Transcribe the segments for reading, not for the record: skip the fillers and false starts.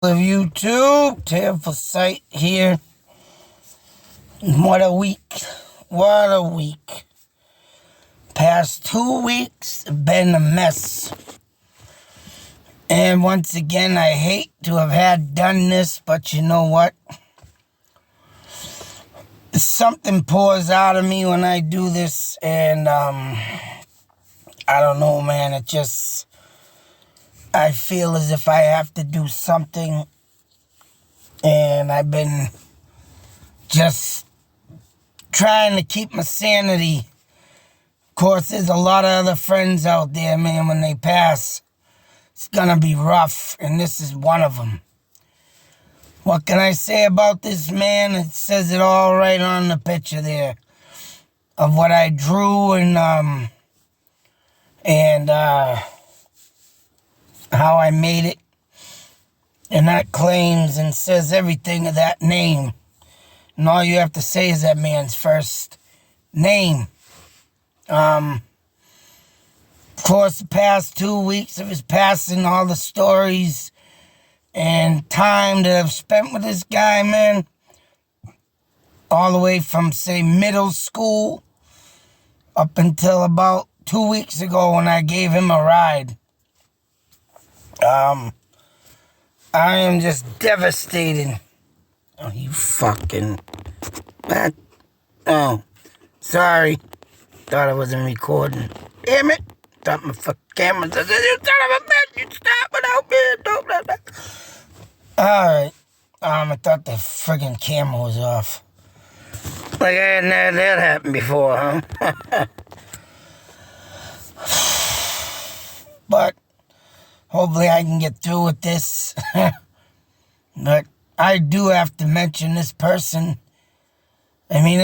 Of YouTube, Tearful Sight here. What a week. What a week. Past 2 weeks have been a mess. And once again, I hate to have had done this, but you know what? Something pours out of me when I do this, and I don't know, man. I feel as if I have to do something, and I've been just trying to keep my sanity. Of course, there's a lot of other friends out there, man. When they pass, it's gonna be rough, and this is one of them. What can I say about this man? It says it all right on the picture there of what I drew and how I made it. And that claims and says everything of that name. And all you have to say is that man's first name. Of course, the past 2 weeks of his passing, all the stories and time that I've spent with this guy, man, all the way from, say, middle school up until about 2 weeks ago when I gave him a ride. I am just devastated. Oh, you fucking... Man. Oh, sorry. Thought I wasn't recording. Damn it. Thought my fucking camera said, you son of a bitch, you stop without me. Don't let that. Alright. I thought the friggin' camera was off. Like I hadn't had that happen before, huh? But hopefully I can get through with this. But I do have to mention this person. I mean,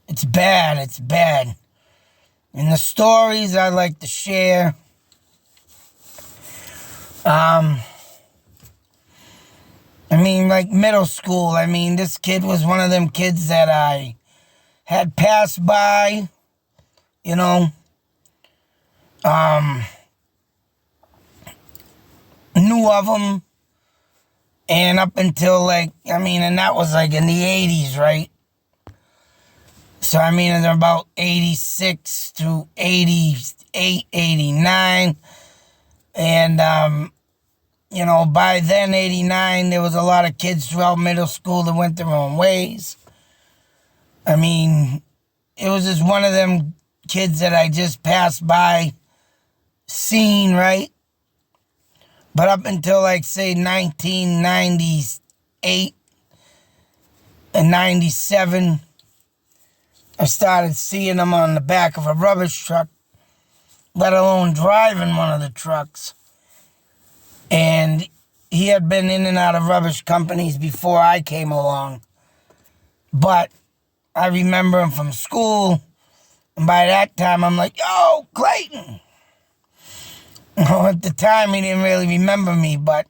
it's bad. It's bad. And the stories I like to share. I mean, like middle school. I mean, this kid was one of them kids that I had passed by, you know. Knew of him. And up until and that was like in the 80s, right? So, I mean, it's about 86 through 88, 89. And, by then, 89, there was a lot of kids throughout middle school that went their own ways. I mean, it was just one of them kids that I just passed by, seen, right? But up until, say, 1998 and 97, I started seeing him on the back of a rubbish truck, let alone driving one of the trucks. And he had been in and out of rubbish companies before I came along. But I remember him from school, and by that time I'm like, yo, Clayton! At the time, he didn't really remember me, but,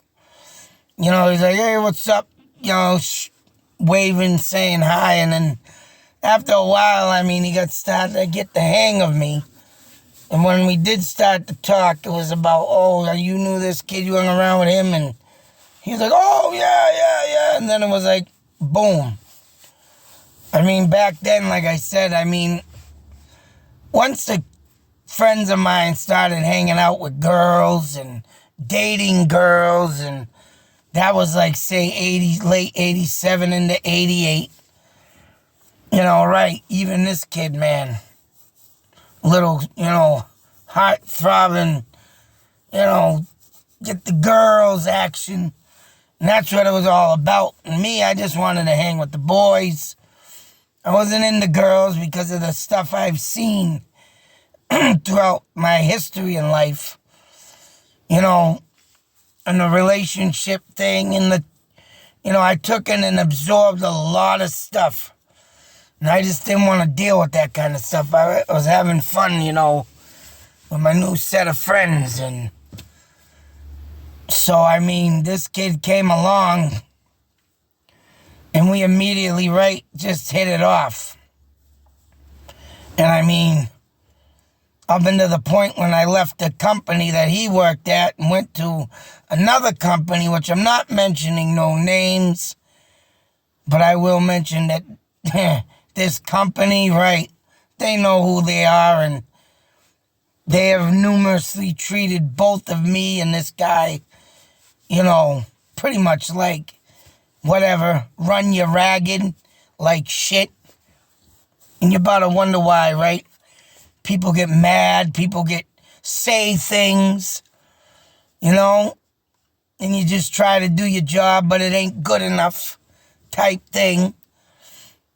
he's like, hey, what's up? Waving, saying hi, and then after a while, he started to get the hang of me. And when we did start to talk, it was about, oh, you knew this kid, you hung around with him, and he was like, oh, yeah, and then it was like, boom. Back then, like I said, once the friends of mine started hanging out with girls and dating girls, and that was say late 87 into 88. Right, even this kid, man, little, heart throbbing, get the girls action. And that's what it was all about. And me, I just wanted to hang with the boys. I wasn't into girls because of the stuff I've seen throughout my history in life, and the relationship thing, and I took in and absorbed a lot of stuff, and I just didn't want to deal with that kind of stuff. I was having fun, with my new set of friends, and so, this kid came along, and we immediately, just hit it off, and up until the point when I left the company that he worked at and went to another company, which I'm not mentioning no names, but I will mention that this company, right, they know who they are, and they have numerously treated both of me and this guy, pretty much like whatever, run you ragged like shit. And you're about to wonder why, right? People get mad, people say things, and you just try to do your job, but it ain't good enough type thing.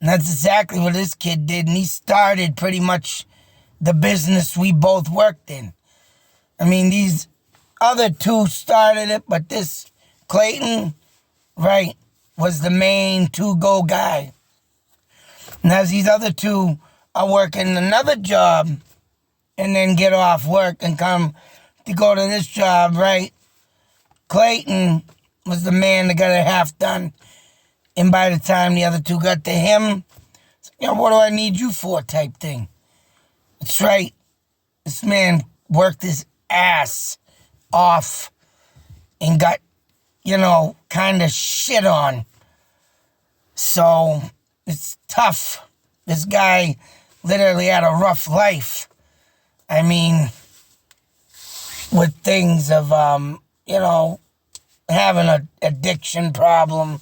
And that's exactly what this kid did, and he started pretty much the business we both worked in. I mean, these other two started it, but this Clayton, right, was the main to-go guy. And as these other two are working another job and then get off work and come to go to this job, right, Clayton was the man that got it half done. And by the time the other two got to him, what do I need you for type thing. That's right. This man worked his ass off and got, kind of shit on. So it's tough. This guy literally had a rough life. I mean, with things of, having an addiction problem,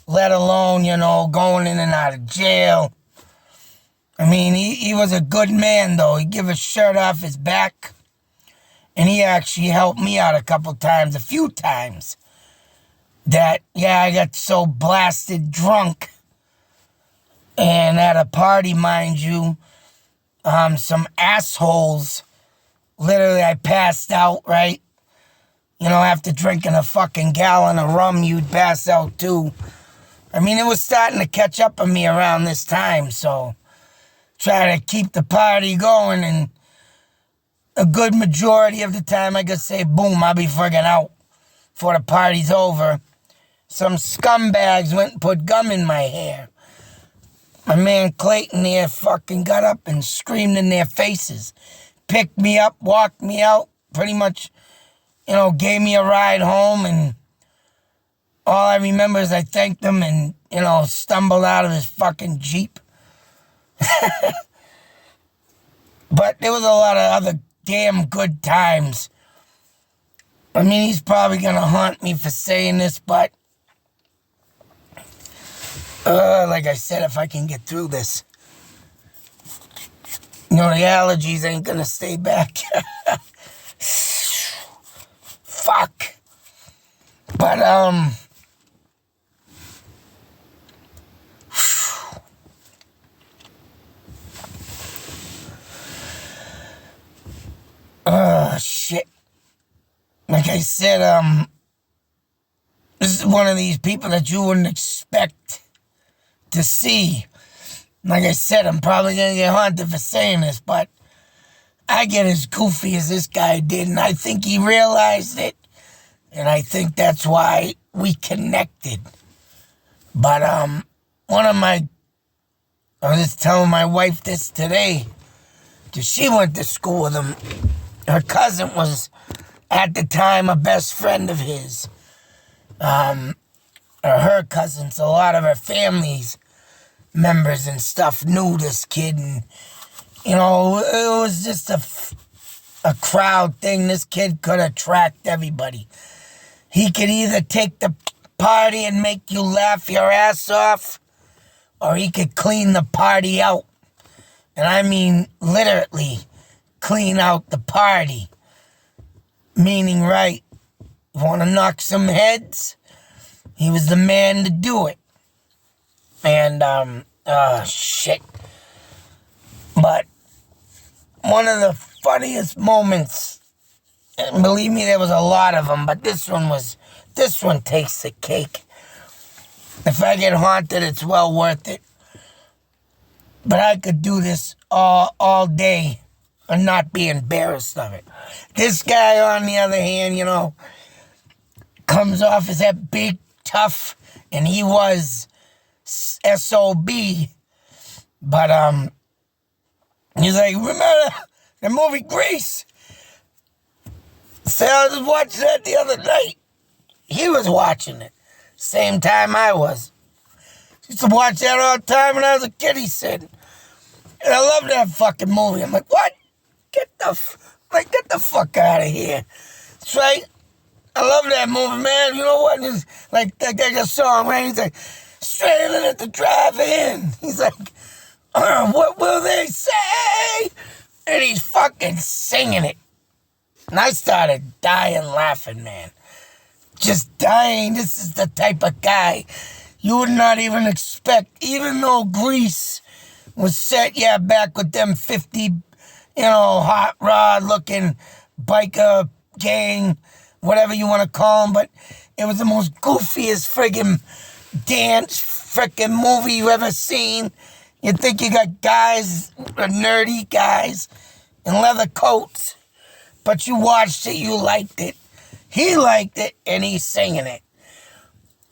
let alone, going in and out of jail. I mean, he was a good man, though. He'd give his shirt off his back. And he actually helped me out a few times. That, I got so blasted drunk. And at a party, mind you, some assholes, literally I passed out, right? After drinking a fucking gallon of rum, you'd pass out too. I mean, it was starting to catch up on me around this time, so try to keep the party going, and a good majority of the time I could say, boom, I'll be friggin' out before the party's over. Some scumbags went and put gum in my hair. My man Clayton there fucking got up and screamed in their faces. Picked me up, walked me out, pretty much, gave me a ride home, and all I remember is I thanked him and, stumbled out of his fucking Jeep. But there was a lot of other damn good times. I mean, he's probably going to haunt me for saying this, but like I said, if I can get through this, the allergies ain't going to stay back. Fuck. But, shit. Like I said, this is one of these people that you wouldn't expect to see. Like I said, I'm probably going to get haunted for saying this, but I get as goofy as this guy did, and I think he realized it, and I think that's why we connected. But, I was just telling my wife this today, because she went to school with him. Her cousin was, at the time, a best friend of his. Or her cousins, a lot of her family's members and stuff knew this kid, and, it was just a crowd thing. This kid could attract everybody. He could either take the party and make you laugh your ass off, or he could clean the party out. And I mean, literally, clean out the party. Meaning, right, you want to knock some heads? He was the man to do it. And, shit. But one of the funniest moments, and believe me, there was a lot of them, but this one takes the cake. If I get haunted, it's well worth it. But I could do this all day and not be embarrassed of it. This guy, on the other hand, comes off as that big, tough, and he was SOB. But, he's like, remember The movie Grease. So I was watching that the other night. He was watching it. Same time I was. Used to watch that all the time when I was a kid, he said. And I love that fucking movie. I'm like, what? Get the fuck out of here. That's right. I love that movie, man. You know what? It's like that song, man. He's like, straining at the drive-in. He's like, what will they say? And he's fucking singing it. And I started dying laughing, man. Just dying. This is the type of guy you would not even expect. Even though Grease was set, back with them 50, hot rod looking biker gang, whatever you want to call them. But it was the most goofiest friggin' dance frickin' movie you ever seen. You think you got guys, nerdy guys, in leather coats, but you watched it, you liked it. He liked it, and he's singing it.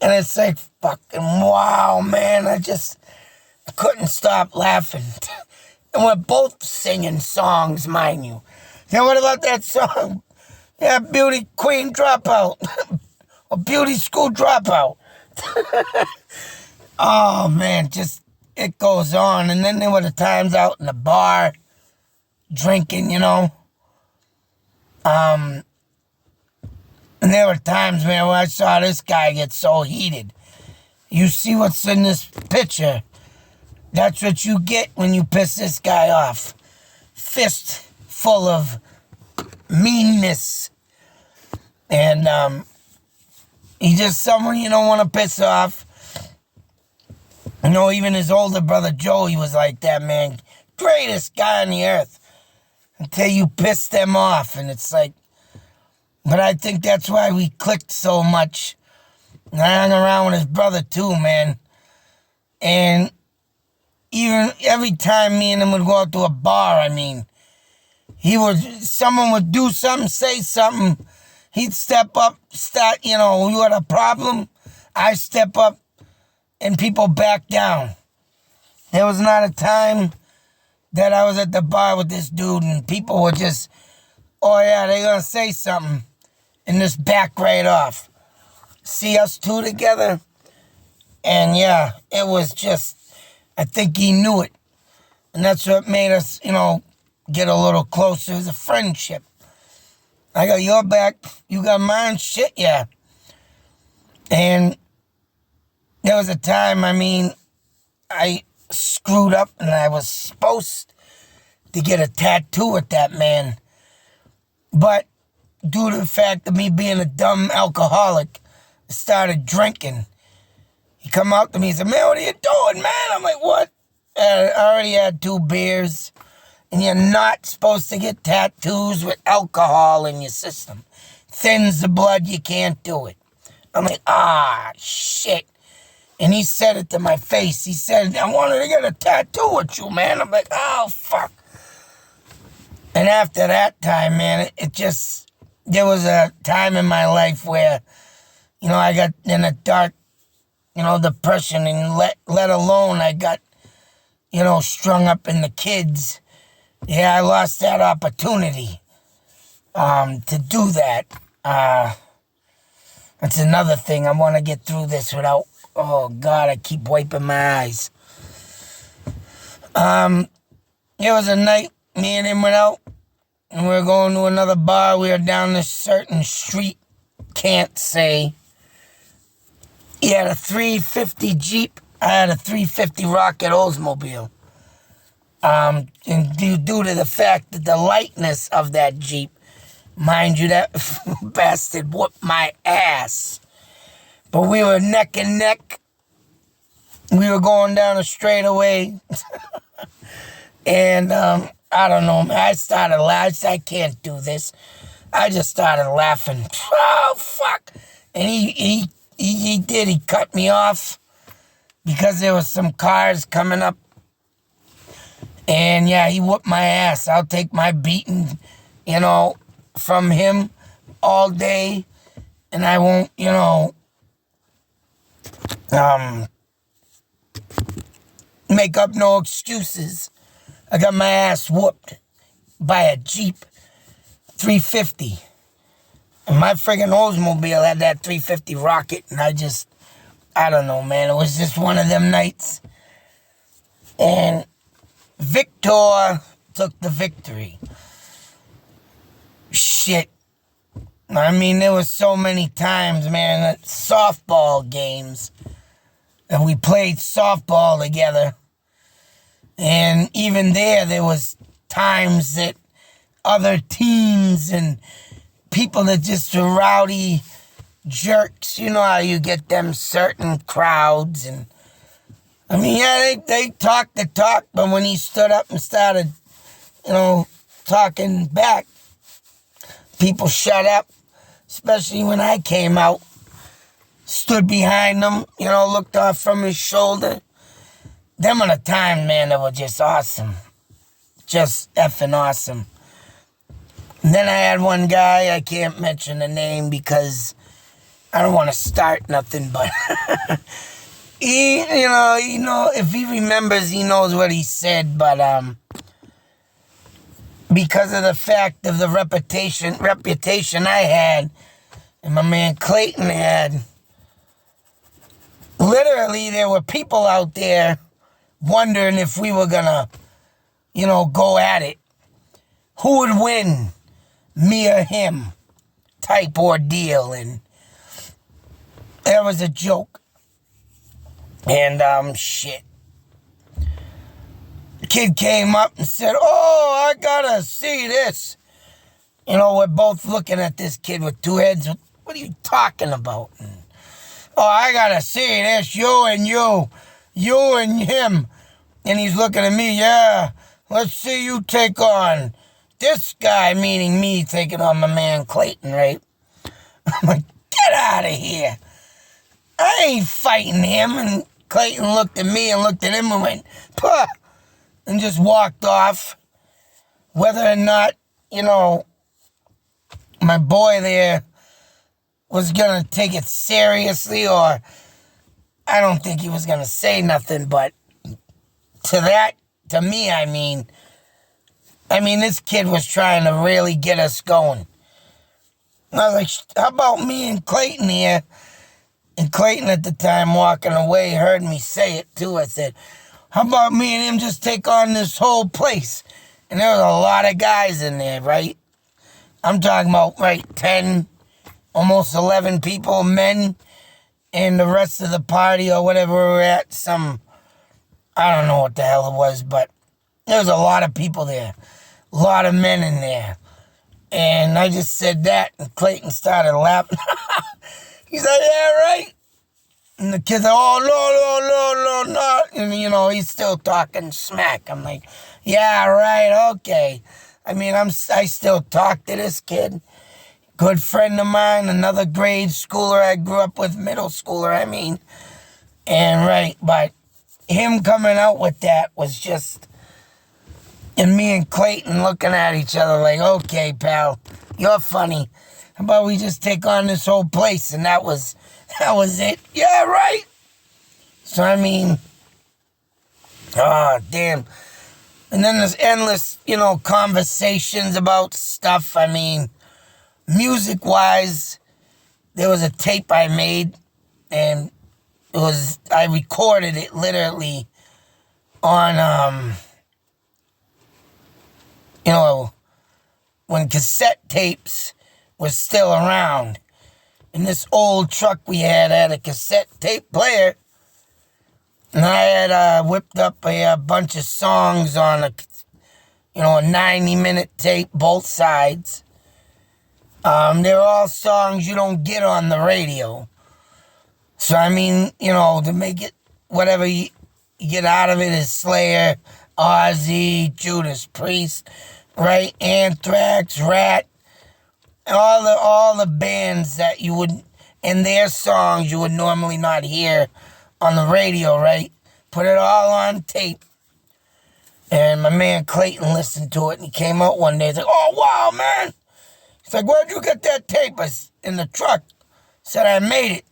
And it's like, fucking wow, man. I couldn't stop laughing. And we're both singing songs, mind you. Now, what about that song? Yeah, Beauty Queen Dropout. Or Beauty School Dropout. Oh, man, it goes on. And then there were the times out in the bar, drinking, And there were times, man, where I saw this guy get so heated. You see what's in this picture. That's what you get when you piss this guy off. Fist full of meanness. And he's just someone you don't want to piss off. Even his older brother Joe, he was like that, man. Greatest guy on the earth. Until you piss them off. And it's like, but I think that's why we clicked so much. And I hung around with his brother too, man. And even every time me and him would go out to a bar, someone would do something, say something. He'd step up, you had a problem. I step up and people back down. There was not a time that I was at the bar with this dude and people were just, oh yeah, they're going to say something. And just back right off. See us two together. And yeah, it was just, I think he knew it. And that's what made us, get a little closer as a friendship. I got your back, you got mine, shit, yeah. And there was a time, I screwed up and I was supposed to get a tattoo with that man. But due to the fact of me being a dumb alcoholic, I started drinking. He come out to me and said, man, what are you doing, man? I'm like, what? I already had 2 beers. And you're not supposed to get tattoos with alcohol in your system. Thins the blood, you can't do it. I'm like, shit. And he said it to my face. He said, I wanted to get a tattoo with you, man. I'm like, oh, fuck. And after that time, man, there was a time in my life where, I got in a dark, depression, and let alone I got, strung up in the kids. Yeah, I lost that opportunity to do that. That's another thing. I want to get through this without, oh, God, I keep wiping my eyes. It was a night, me and him went out, and we were going to another bar. We were down this certain street, can't say. He had a 350 Jeep. I had a 350 Rocket Oldsmobile. And due to the fact that the lightness of that Jeep, mind you, that bastard whooped my ass. But we were neck and neck. We were going down a straightaway. And I don't know, man. I started laughing. I can't do this. I just started laughing. Oh, fuck. And he did. He cut me off because there was some cars coming up. And yeah, he whooped my ass. I'll take my beating, from him all day. And I won't, make up no excuses. I got my ass whooped. by a Jeep 350. And my friggin' Oldsmobile had that 350 Rocket, and I don't know, man. It was just one of them nights. And Victor took the victory. Shit. I mean, there was so many times, man, at softball games that we played softball together. And even there was times that other teams and people that just are rowdy jerks, you know how you get them certain crowds. And I mean, yeah, they talked the talk, but when he stood up and started, talking back, people shut up, especially when I came out, stood behind him, looked off from his shoulder. Them are the times, man, that were just awesome. Just effing awesome. And then I had one guy, I can't mention the name because I don't want to start nothing, but he, if he remembers, he knows what he said, but because of the fact of the reputation I had, and my man Clayton had, literally there were people out there wondering if we were gonna, go at it. Who would win, me or him, type ordeal. And that was a joke. And, shit. The kid came up and said, "Oh, I gotta see this." We're both looking at this kid with two heads. What are you talking about? And, "Oh, I gotta see this, you and him." And he's looking at me, "Yeah, let's see you take on this guy," meaning me taking on my man Clayton, right? I'm like, "Get out of here. I ain't fighting him." And Clayton looked at me and looked at him and went, "Puh," and just walked off. Whether or not, my boy there was going to take it seriously, or I don't think he was going to say nothing, but to me, I mean, this kid was trying to really get us going. And I was like, "How about me and Clayton here?" And Clayton at the time walking away heard me say it too. I said, "How about me and him just take on this whole place?" And there was a lot of guys in there, right? I'm talking about, right, 10, almost 11 people, men, and the rest of the party or whatever we were at, I don't know what the hell it was, but there was a lot of people there, a lot of men in there. And I just said that, and Clayton started laughing. He's like, "Yeah, right." And the kid's like, "Oh, no, not." And, he's still talking smack. I'm like, "Yeah, right, okay." I still talk to this kid. Good friend of mine, another grade schooler I grew up with, middle schooler, And, right, but him coming out with that was just, and me and Clayton looking at each other like, "Okay, pal, you're funny. How about we just take on this whole place?" And that was it. "Yeah, right." So, oh, damn. And then there's endless, conversations about stuff. Music-wise, there was a tape I made, and I recorded it literally on, when cassette tapes was still around. In this old truck we had a cassette tape player. And I had whipped up a bunch of songs on a 90-minute tape, both sides. They're all songs you don't get on the radio. So, to make it whatever you get out of it is Slayer, Ozzy, Judas Priest, right? Anthrax, Rat, all the bands that you would, and their songs you would normally not hear on the radio, right? Put it all on tape. And my man Clayton listened to it, and he came out one day. He's like, "Oh, wow, man." He's like, "Where'd you get that tape?" I was in the truck. Said, "I made it."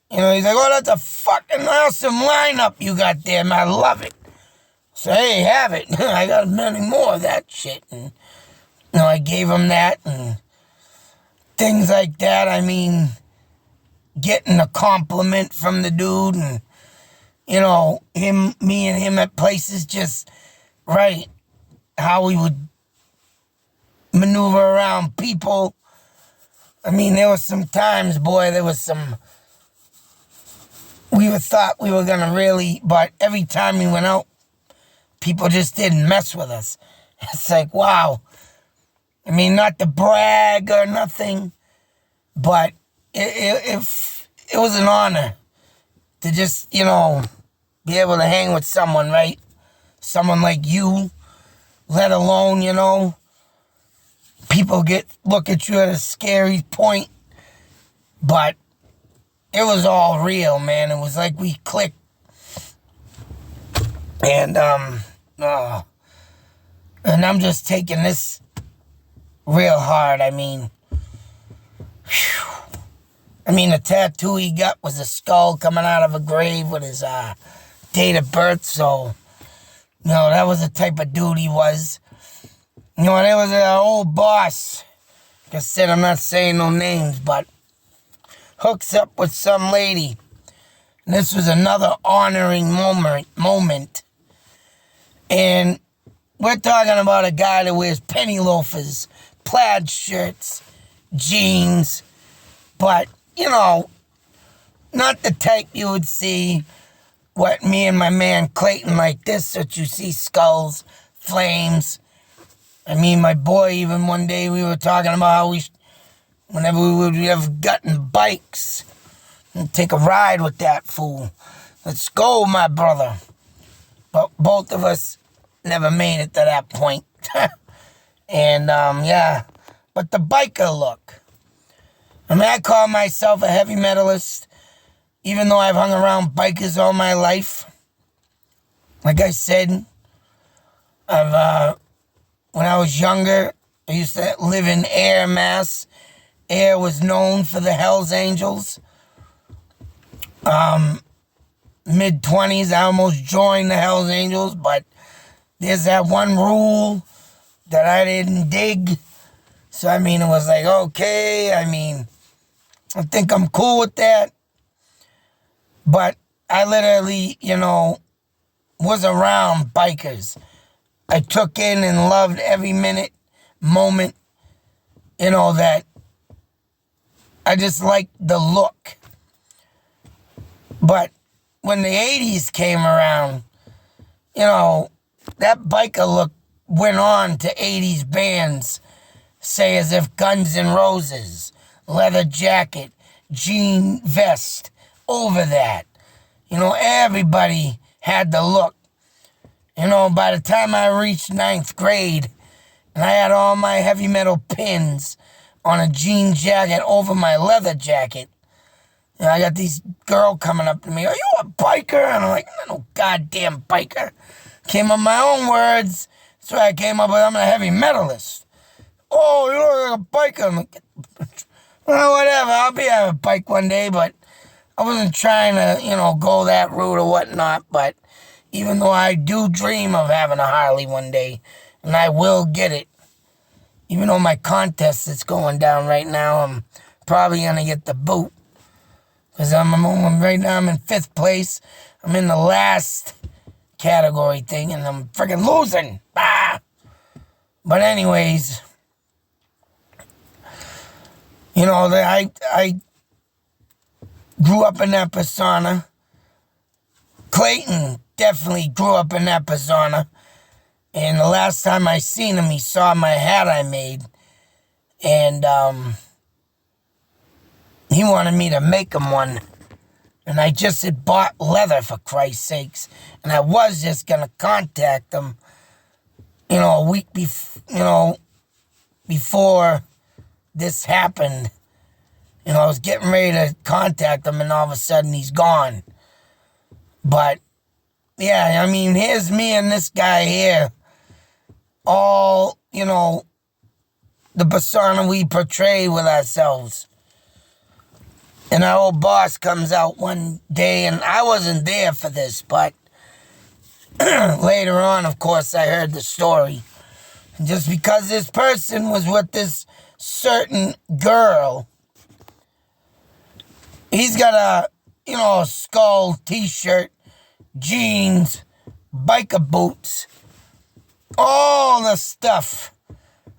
He's like, "Oh, that's a fucking awesome lineup you got there, man. I love it." So, hey, have it. I got many more of that shit. And I gave him that and things like that. I mean, getting a compliment from the dude and, me and him at places, just right, how we would maneuver around people. I mean, there was some times, boy, we thought we were gonna really, but every time we went out, people just didn't mess with us. It's like, wow. I mean, not to brag or nothing, but it was an honor to just, be able to hang with someone, right? Someone like you, let alone, people look at you at a scary point, but it was all real, man. It was like we clicked. And, and I'm just taking this real hard. I mean, the tattoo he got was a skull coming out of a grave with his date of birth. So, that was the type of dude he was. There was an old boss. Like I said, I'm not saying no names, but hooks up with some lady. And this was another honoring moment. And we're talking about a guy that wears penny loafers, plaid shirts, jeans, but, not the type you would see what me and my man Clayton like this, that you see skulls, flames. I mean, my boy, even one day we were talking about how whenever we would have gotten bikes, and take a ride with that fool. Let's go, my brother. But both of us never made it to that point. And, yeah. But the biker look. I call myself a heavy metalist, even though I've hung around bikers all my life. Like I said, when I was younger, I used to live in Air, Mass. Air was known for the Hells Angels. Mid-20s, I almost joined the Hells Angels, but there's that one rule that I didn't dig. So, it was like, okay, I think I'm cool with that. But I literally, was around bikers. I took in and loved every moment, that I just liked the look. But when the 80s came around, that biker look went on to 80s bands, say as if Guns N' Roses, leather jacket, jean vest, over that. Everybody had the look. By the time I reached 9th grade, and I had all my heavy metal pins on a jean jacket over my leather jacket, I got these girl coming up to me, "Are you a biker?" And I'm like, "I'm no goddamn biker." Came up with my own words. So I came up with, I'm a heavy metalist. "Oh, you look like a biker." I'm like, well, whatever, I'll be on a bike one day, but I wasn't trying to, go that route or whatnot. But even though I do dream of having a Harley one day, and I will get it, even though my contest is going down right now, I'm probably going to get the boot. Because right now I'm in 5th place. I'm in the last category thing, and I'm freaking losing. Ah! But anyways, I grew up in that persona. Clayton definitely grew up in that persona. And the last time I seen him, he saw my hat I made. And he wanted me to make him one. And I just had bought leather, for Christ's sakes. And I was just going to contact him, a week before this happened. I was getting ready to contact him, and all of a sudden he's gone. But, yeah, here's me and this guy here. All, the persona we portray with ourselves. And our old boss comes out one day, and I wasn't there for this, but later on, of course, I heard the story. And just because this person was with this certain girl, he's got a skull t-shirt, jeans, biker boots, all the stuff.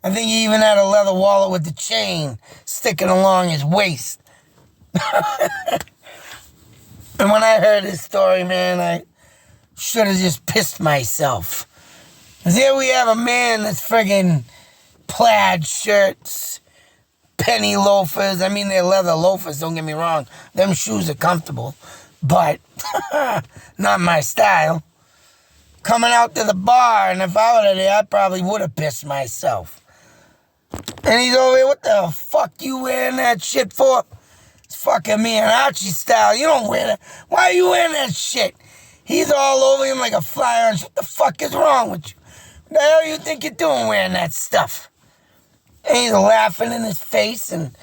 I think he even had a leather wallet with the chain sticking along his waist. And when I heard his story, man, I should have just pissed myself. 'Cause here we have a man that's friggin' plaid shirts, penny loafers. I mean, they're leather loafers, don't get me wrong. Them shoes are comfortable, but not my style. Coming out to the bar, and if I were there, I probably would have pissed myself. And he's over here, what the fuck you wearing that shit for? It's fucking me and Archie style. You don't wear that. Why are you wearing that shit? He's all over him like a flyer. And what the fuck is wrong with you? What the hell do you think you're doing wearing that stuff? And he's laughing in his face and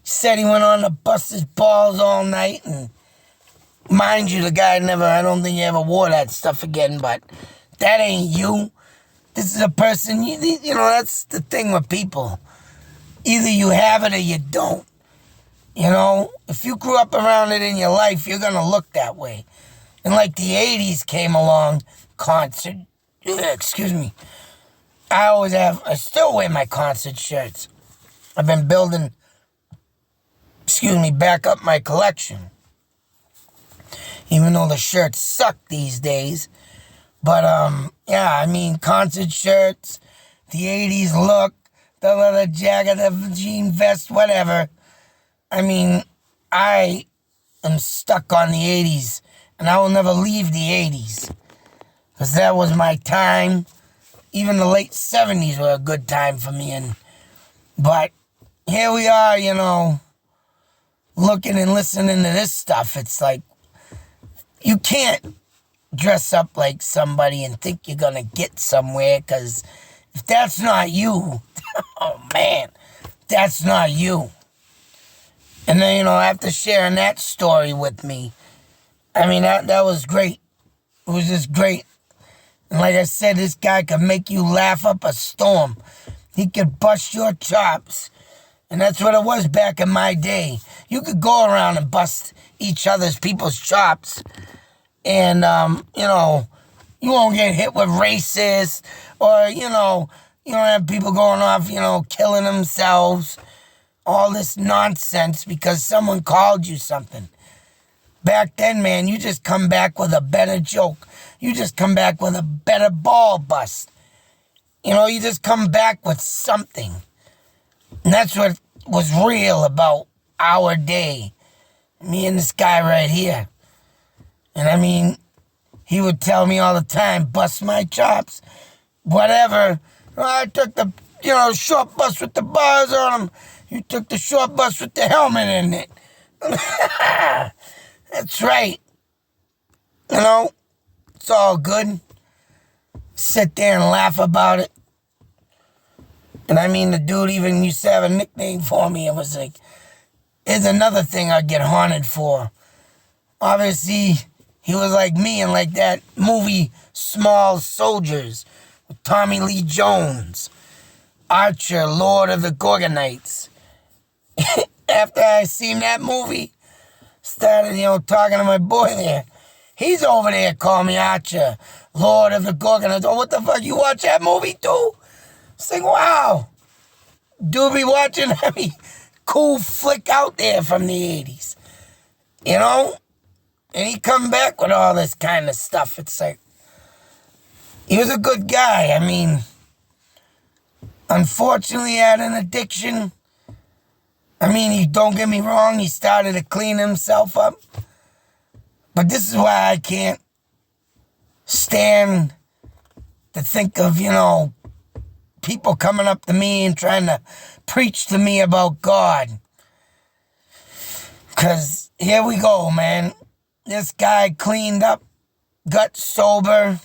said he went on to bust his balls all night. And mind you, the guy I don't think he ever wore that stuff again, but that ain't you. This is a person, that's the thing with people. Either you have it or you don't. If you grew up around it in your life, you're going to look that way. And like the 80s came along, concert, excuse me. I still wear my concert shirts. I've been building, back up my collection. Even though the shirts suck these days. But, concert shirts, the 80s look, the leather jacket, the jean vest, whatever. I am stuck on the 80s, and I will never leave the 80s. Because that was my time. Even the late 70s were a good time for me. But here we are, looking and listening to this stuff. It's like, you can't dress up like somebody and think you're going to get somewhere, because if that's not you, oh man, that's not you. And then, after sharing that story with me, that was great. It was just great. And like I said, this guy could make you laugh up a storm. He could bust your chops. And that's what it was back in my day. You could go around and bust people's chops. And, you won't get hit with racist, or, you don't have people going off, killing themselves, all this nonsense because someone called you something. Back then, man, you just come back with a better joke. You just come back with a better ball bust. You just come back with something. And that's what was real about our day. Me and this guy right here. And he would tell me all the time, bust my chops, whatever. I took the, short bus with the bars on them. You took the short bus with the helmet in it. That's right. It's all good. Sit there and laugh about it. And the dude even used to have a nickname for me. It was like, here's another thing I get haunted for. Obviously, he was like me in like that movie Small Soldiers with Tommy Lee Jones. Archer, Lord of the Gorgonites. After I seen that movie, started, talking to my boy there. He's over there calling me Archer, Lord of the Gorgonites. Oh, what the fuck, you watch that movie too? It's like, wow. Dude be watching every cool flick out there from the 80s. And he come back with all this kind of stuff. It's like, he was a good guy. Unfortunately, he had an addiction. Don't get me wrong, he started to clean himself up. But this is why I can't stand to think of, people coming up to me and trying to preach to me about God. Because here we go, man. This guy cleaned up, got sober,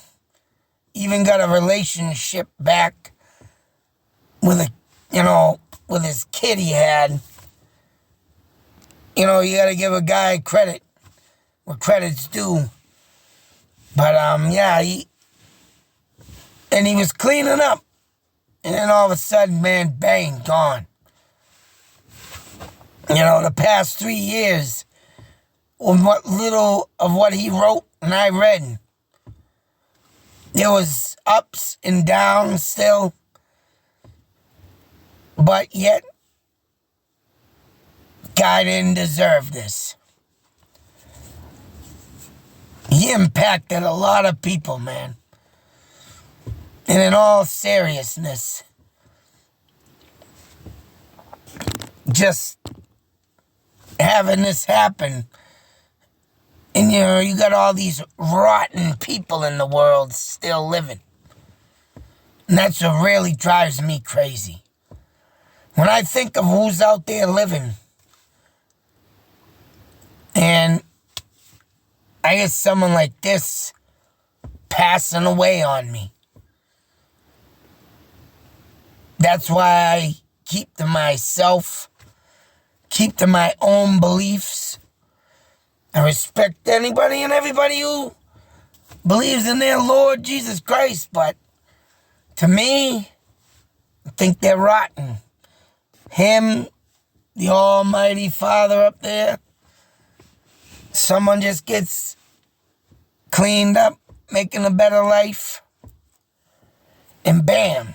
even got a relationship back with with his kid he had. You gotta give a guy credit where credit's due. But, he was cleaning up. And then all of a sudden, man, bang, gone. You know, the past 3 years, with what little of what he wrote and I read, there was ups and downs still. But yet, God didn't deserve this. He impacted a lot of people, man. And in all seriousness, just having this happen, and you know, you got all these rotten people in the world still living. And that's what really drives me crazy. When I think of who's out there living, and I get someone like this passing away on me, that's why I keep to myself, keep to my own beliefs. I respect anybody and everybody who believes in their Lord Jesus Christ, but to me, I think they're rotten. Him, the Almighty Father up there, someone just gets cleaned up, making a better life, and bam.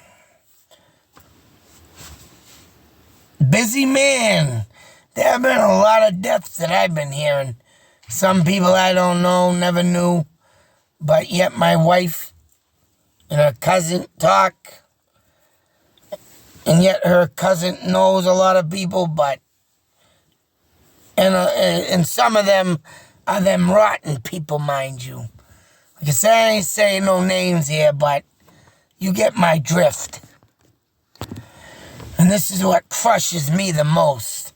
Busy man. There have been a lot of deaths that I've been hearing. Some people I don't know, never knew, but yet my wife and her cousin talk, and yet her cousin knows a lot of people, but and some of them are them rotten people, mind you. Like I said, I ain't saying no names here, but you get my drift. And this is what crushes me the most.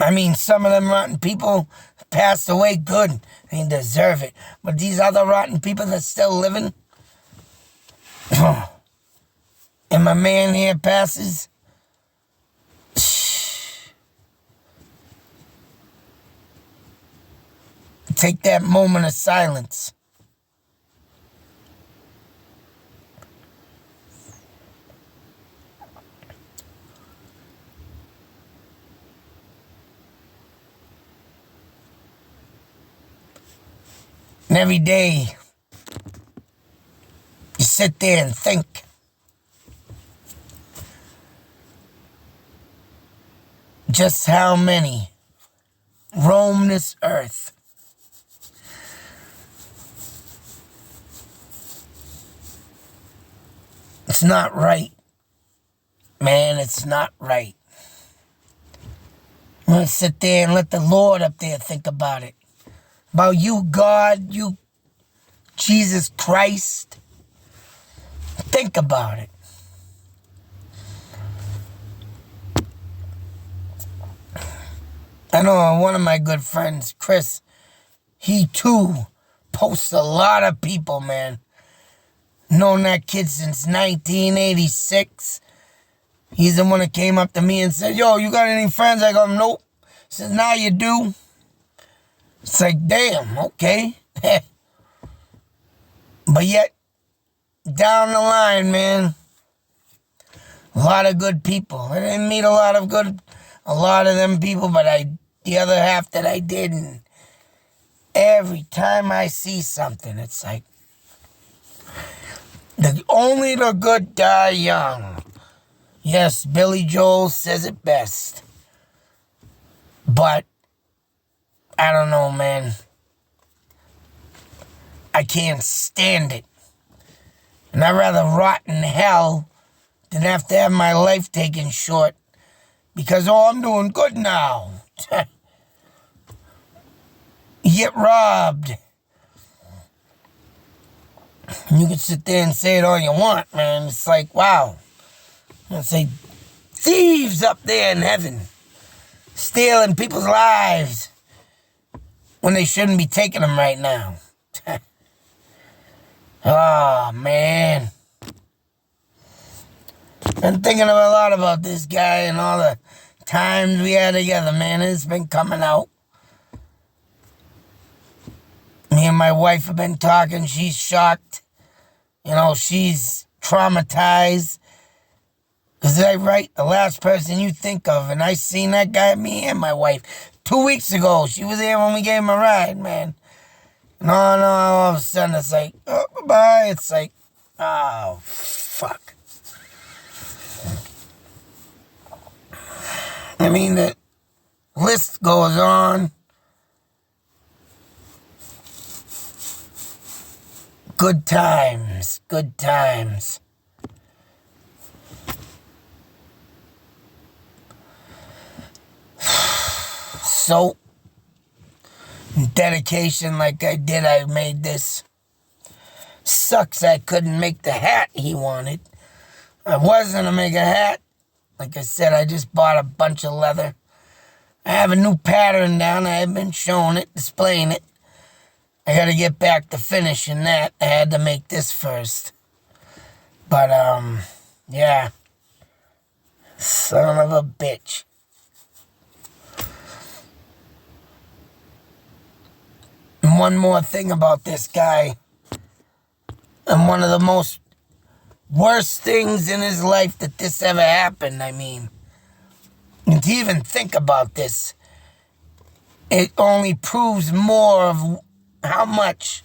I mean, some of them rotten people passed away, good. They deserve it. But these other rotten people that's still living, and my man here passes, take that moment of silence. And every day, you sit there and think. Just how many roam this earth. It's not right. Man, it's not right. I'm going to sit there and let the Lord up there think about it. About you, God, you, Jesus Christ. Think about it. I know one of my good friends, Chris, he too posts a lot of people, man. Known that kid since 1986. He's the one that came up to me and said, yo, you got any friends? I go, nope. He says, now you do. It's like, damn, okay. But yet, down the line, man, a lot of good people. I didn't meet a lot of them people, but the other half that I did, and every time I see something, it's like, only the good die young. Yes, Billy Joel says it best. But I don't know, man. I can't stand it. And I'd rather rot in hell than have to have my life taken short because, oh, I'm doing good now. You get robbed. You can sit there and say it all you want, man. It's like, wow. I'm going to say, thieves up there in heaven, stealing people's lives when they shouldn't be taking them right now. Oh, man. Been thinking a lot about this guy and all the times we had together, man. It's been coming out. Me and my wife have been talking. She's shocked. she's traumatized. Because I write the last person you think of, and I seen that guy, me and my wife, 2 weeks ago. She was there when we gave him a ride, man. No, all of a sudden it's like, oh, bye-bye. It's like, oh, fuck. I mean, the list goes on. Good times, good times. So, dedication like I did, I made this. Sucks I couldn't make the hat he wanted. I was going to make a hat. Like I said, I just bought a bunch of leather. I have a new pattern down. I have been showing it, displaying it. I got to get back to finishing that. I had to make this first. But, yeah. Son of a bitch. And one more thing about this guy. And one of the most worst things in his life that this ever happened, I mean. And to even think about this, it only proves more of how much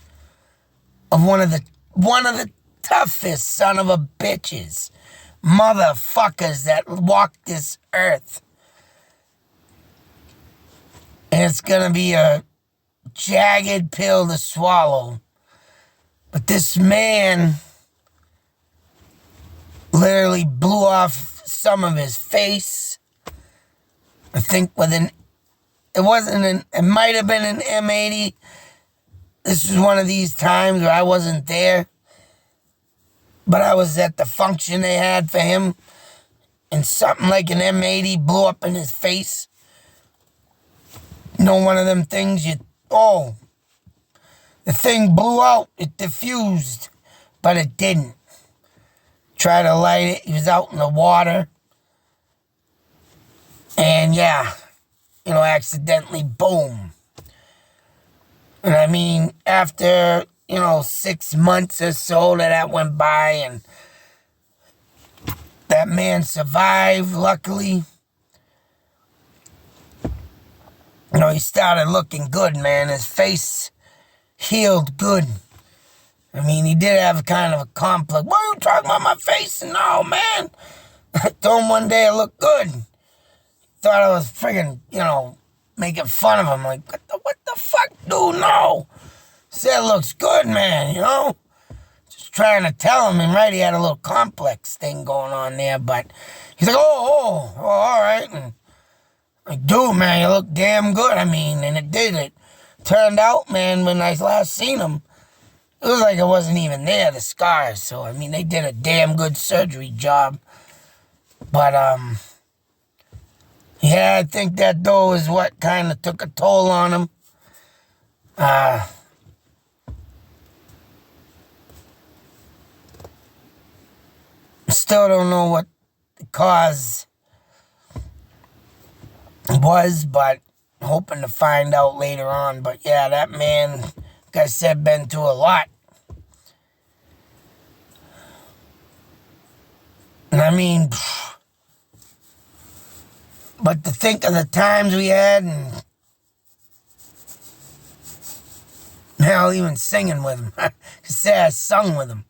of one of the toughest son of a bitches, motherfuckers that walk this earth. And it's gonna be a jagged pill to swallow. But this man literally blew off some of his face. I think it might have been an M80. This was one of these times where I wasn't there. But I was at the function they had for him. And something like an M80 blew up in his face. One of them things the thing blew out. It diffused. But it didn't. Tried to light it. He was out in the water. And yeah, accidentally, boom. And I mean, after, 6 months or so that went by and that man survived, luckily. He started looking good, man. His face healed good. I mean, he did have kind of a complex. Why are you talking about my face? No, man. I told him one day I looked good. Thought I was friggin', making fun of him. Like, what the fuck, dude? No. Said it looks good, man, Just trying to tell him. And right, he had a little complex thing going on there. But he's like, oh, all right. And like, dude, man, you look damn good. I mean, and it did. It turned out, man, when I last seen him, it was like it wasn't even there, the scars. So, I mean, they did a damn good surgery job. But, yeah, I think that though is what kind of took a toll on him. Still don't know what the cause was, but hoping to find out later on. But yeah, that man, like I said, been through a lot. And I mean, but to think of the times we had, and hell, even singing with him. I could say I sung with him.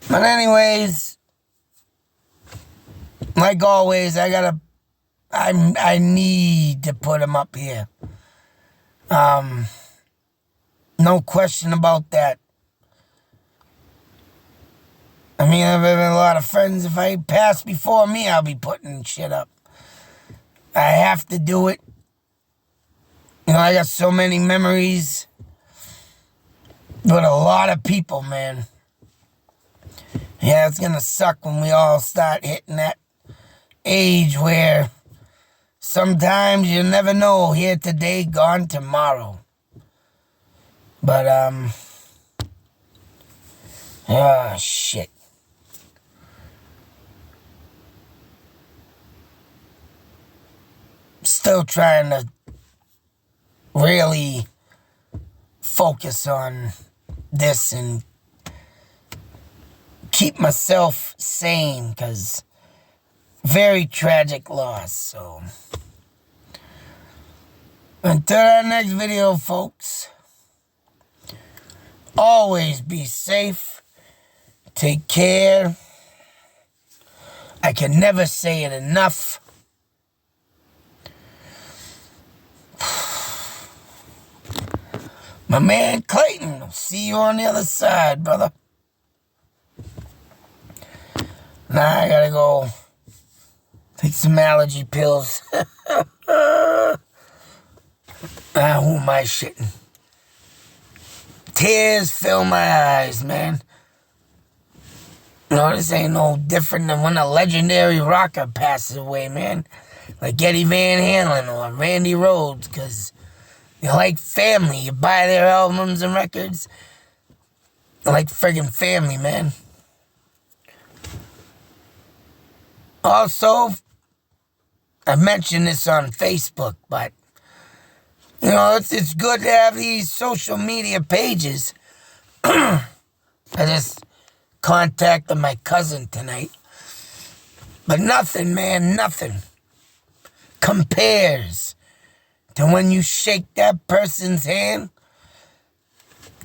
But anyways, like always, I need to put him up here. No question about that. I mean, I've had a lot of friends. If I pass before me, I'll be putting shit up. I have to do it. I got so many memories with a lot of people, man. Yeah, it's gonna suck when we all start hitting that age where sometimes you never know, here today, gone tomorrow. But, shit. Still trying to really focus on this and keep myself sane, because very tragic loss. So until our next video, folks, always be safe, take care. I can never say it enough. My man Clayton, see you on the other side, brother. Now I gotta go take some allergy pills. Who am I shitting? Tears fill my eyes, man. No, this ain't no different than when a legendary rocker passes away, man. Like Eddie Van Halen or Randy Rhoads, because you're like family. You buy their albums and records. You're like friggin' family, man. Also, I mentioned this on Facebook, but, you know, it's good to have these social media pages. I just contacted my cousin tonight. But nothing, man, nothing compares to when you shake that person's hand,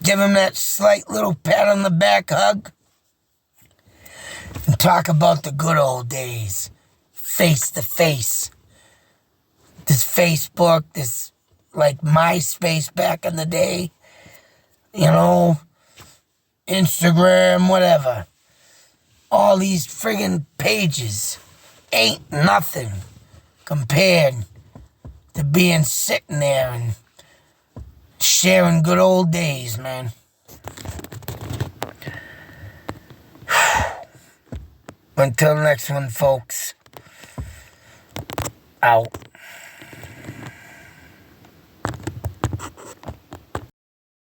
give him that slight little pat on the back hug, and talk about the good old days, face to face. This Facebook, this like MySpace back in the day, you know, Instagram, whatever. All these friggin' pages ain't nothing compared to being sitting there and sharing good old days, man. Until next one, folks. Out.